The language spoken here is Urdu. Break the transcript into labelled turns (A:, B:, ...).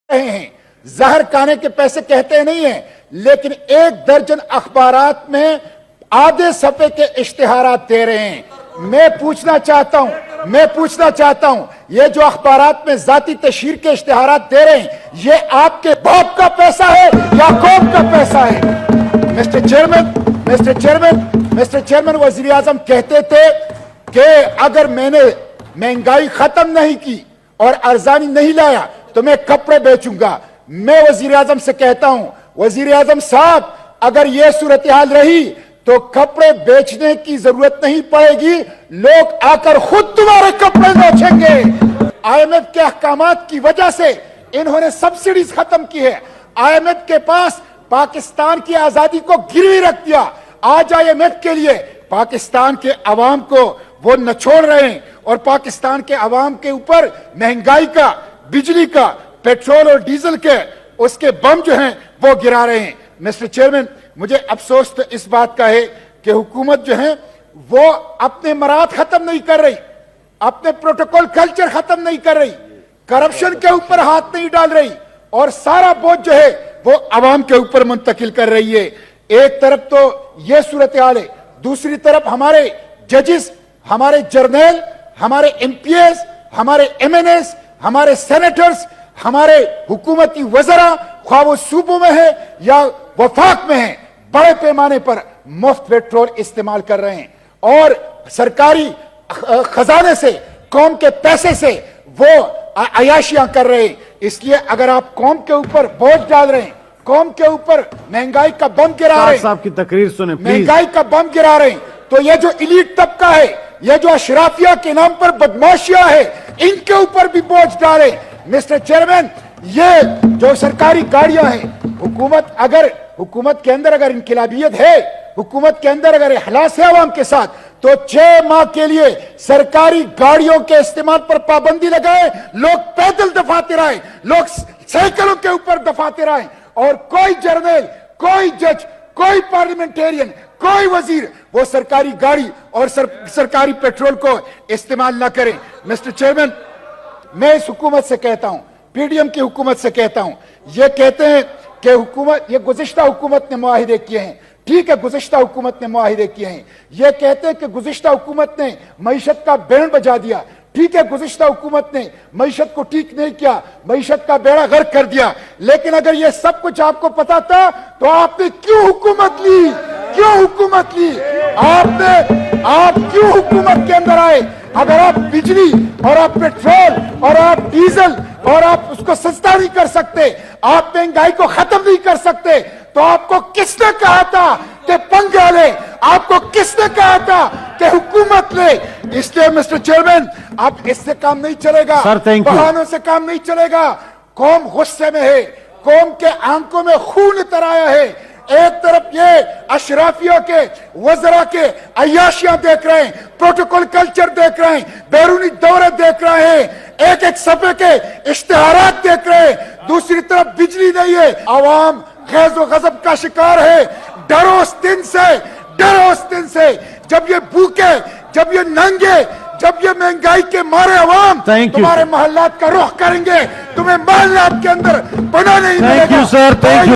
A: رہے ہیں، زہر کھانے کے پیسے کہتے نہیں ہیں، لیکن 1 درجن اخبارات میں آدھے صفحے کے اشتہارات دے رہے ہیں۔ میں پوچھنا چاہتا ہوں یہ جو اخبارات میں ذاتی تشہیر کے اشتہارات دے رہے ہیں، یہ آپ کے باپ کا پیسہ ہے یا قوم کا پیسہ ہے؟ مسٹر چیئرمین، وزیر اعظم کہتے تھے کہ اگر میں نے مہنگائی ختم نہیں کی اور ارزانی نہیں لایا تو میں کپڑے بیچوں گا۔ میں وزیر اعظم سے کہتا ہوں، وزیر اعظم صاحب، اگر یہ صورتحال رہی تو کپڑے بیچنے کی ضرورت نہیں پڑے گی، لوگ آ کر خود تمہارے کپڑے بیچیں گے۔ آئی ایم ایف کے احکامات کی وجہ سے انہوں نے سبسڈیز ختم کی ہے۔ آئی ایم ایف کے پاس پاکستان کی آزادی کو گروی رکھ دیا۔ آج آئی ایم ایف کے لیے پاکستان کے عوام کو وہ نچوڑ رہے ہیں اور پاکستان کے عوام کے اوپر مہنگائی کا، بجلی کا، پیٹرول اور ڈیزل کے اس کے بم جو ہیں وہ گرا رہے ہیں۔ مسٹر چیئرمین، مجھے افسوس تو اس بات کا ہے کہ حکومت جو ہے وہ اپنے مراد ختم نہیں کر رہی، اپنے پروٹوکول کلچر ختم نہیں کر رہی، کرپشن کے اوپر ہاتھ نہیں ڈال رہی اور سارا بوجھ جو ہے وہ عوام کے اوپر منتقل کر رہی ہے۔ ایک طرف تو یہ صورتحال ہے، دوسری طرف ہمارے ججز، ہمارے جرنیل، ہمارے ایم پی ایز، ہمارے ایم این ایز، ہمارے سینیٹرز، ہمارے حکومتی وزراء، خواہ وہ صوبوں میں ہے یا وفاق میں ہیں، بڑے پیمانے پر مفت پیٹرول استعمال کر رہے ہیں اور سرکاری خزانے سے، قوم کے پیسے سے وہ عیاشیاں کر رہے ہیں۔ اس لیے اگر آپ قوم کے اوپر بوجھ ڈال رہے ہیں، قوم کے اوپر مہنگائی کا بم گرا رہے ہیں،
B: صاحب کی تقریر سنیں
A: مہنگائی کا بم گرا رہے ہیں، تو یہ جو ایلیٹ طبقہ ہے، یہ جو اشرافیہ کے نام پر بدماشیاں ہے، ان کے اوپر بھی بوجھ ڈالیں۔ مسٹر چیئرمین، یہ جو سرکاری گاڑیاں ہیں، حکومت کے اندر اگر انقلابیت ہے، حکومت کے اندر اگر اخلاص ہے عوام کے ساتھ، تو 6 ماہ کے لیے سرکاری گاڑیوں کے استعمال پر پابندی لگائے، لوگ پیدل دفاتر آئے، لوگ سائیکلوں کے اوپر دفاتر آئے، اور کوئی جرنیل، کوئی جج، کوئی پارلیمنٹیرین، کوئی وزیر وہ سرکاری گاڑی اور سرکاری پیٹرول کو استعمال نہ کریں۔ مسٹر چیئرمین، میں اس حکومت سے کہتا ہوں، پی ڈی ایم کی حکومت سے کہتا ہوں، یہ کہتے ہیں کہ یہ گزشتہ حکومت نے معاہدے کیے ہیں، ٹھیک ہے، گزشتہ حکومت نے معاہدے کیے ہیں۔ یہ کہتے ہیں کہ گزشتہ حکومت نے معیشت کا بینڈ بجا دیا، ٹھیک ہے، گزشتہ حکومت نے معیشت کو ٹھیک نہیں کیا، معیشت کا بیڑا غرق کر دیا، لیکن اگر یہ سب کچھ آپ کو پتا تھا تو آپ نے کیوں حکومت لی؟ آپ کیوں حکومت کے اندر آئے؟ اگر آپ بجلی اور آپ پیٹرول اور آپ ڈیزل اور آپ اس کو سستا نہیں کر سکتے، آپ مہنگائی کو ختم نہیں کر سکتے، تو آپ کو کس نے کہا تھا کہ پنگا لے؟ آپ کو کس نے کہا تھا کہ حکومت لے؟ اس لیے مسٹر چیئرمین، اب اس سے کام نہیں چلے گا، بہانوں سے کام نہیں چلے گا۔ قوم غصے میں ہے، قوم کے آنکھوں میں خون اتر آیا ہے۔ ایک طرف یہ اشرافیہ کے، وزراء کے عیاشیاں دیکھ رہے ہیں، پروٹوکول کلچر دیکھ رہے ہیں، بیرونی دورے دیکھ رہے ہیں، ایک صفحے کے اشتہارات دیکھ رہے ہیں، دوسری طرف بجلی نہیں ہے، عوام غیظ و غضب کا شکار ہے۔ ڈرو اس دن سے جب یہ بھوکے، جب یہ ننگے، جب یہ مہنگائی کے مارے عوام تمہارے محلات کا رخ کریں گے، تمہیں محلات کے اندر بنا نہیں ملے گا۔